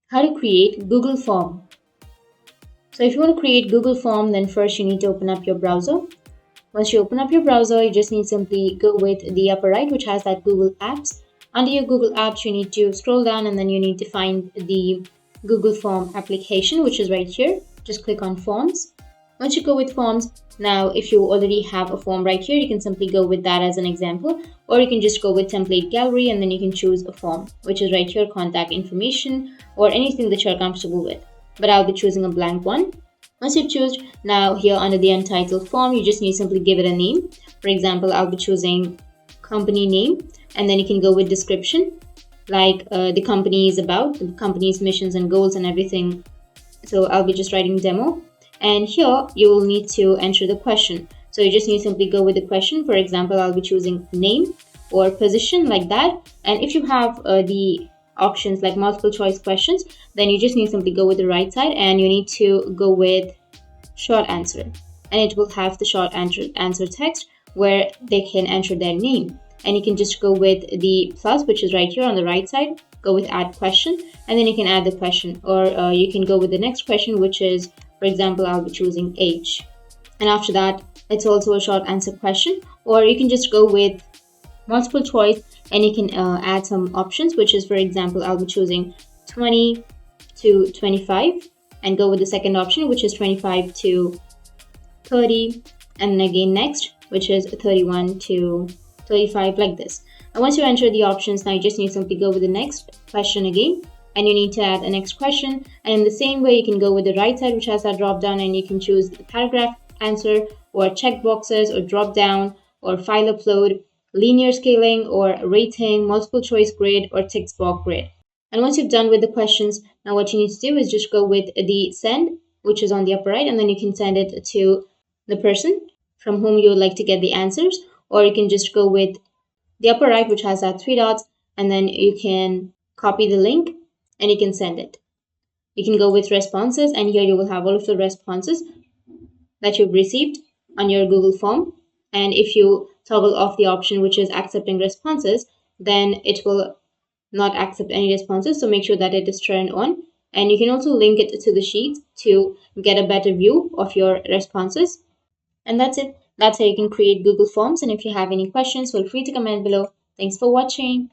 How to create Google Form. So if you want to create Google Form, then first you need to open up your browser. Once you open up your browser, you just need to simply go with the upper right, which has that Google Apps. Under your Google Apps, you need to scroll down and then you need to find the Google Form application, which is right here. Just click on Forms. Once you go with Forms, now if you already have a form right here, you can simply go with that as an example, or you can just go with Template Gallery and then you can choose a form, which is right here, contact information or anything that you're comfortable with. But I'll be choosing a blank one. Once you choose, now here under the untitled form, you just need to simply give it a name. For example, I'll be choosing company name, and then you can go with description, like the company is about, the company's missions and goals and everything. So I'll be just writing demo. And here you will need to enter the question. So you just need to simply go with the question. For example, I'll be choosing name or position, like that. And if you have the options like multiple choice questions, then you just need to simply go with the right side and you need to go with short answer, and it will have the short answer text where they can enter their name. And you can just go with the plus, which is right here on the right side, go with add question, and then you can add the question, or you can go with the next question, which is, for example, I'll be choosing age. And after that, it's also a short answer question, or you can just go with multiple choice and you can add some options, which is, for example, I'll be choosing 20 to 25 and go with the second option, which is 25 to 30, and then again next, which is 31 to 35, like this. And once you enter the options, now you just need to simply go with the next question again, and you need to add the next question. And in the same way, you can go with the right side, which has that drop down, and you can choose the paragraph answer or check boxes or drop down or file upload, linear scaling or rating, multiple choice grid, or text box grid. And once you've done with the questions, now what you need to do is just go with the send, which is on the upper right, and then you can send it to the person from whom you would like to get the answers, or you can just go with the upper right, which has that three dots, and then you can copy the link and you can send it. You can go with responses, and here you will have all of the responses that you've received on your Google form. And if you toggle off the option which is accepting responses, then it will not accept any responses. So make sure that it is turned on. And you can also link it to the sheet to get a better view of your responses. And that's it. That's how you can create Google Forms. And if you have any questions, feel free to comment below. Thanks for watching.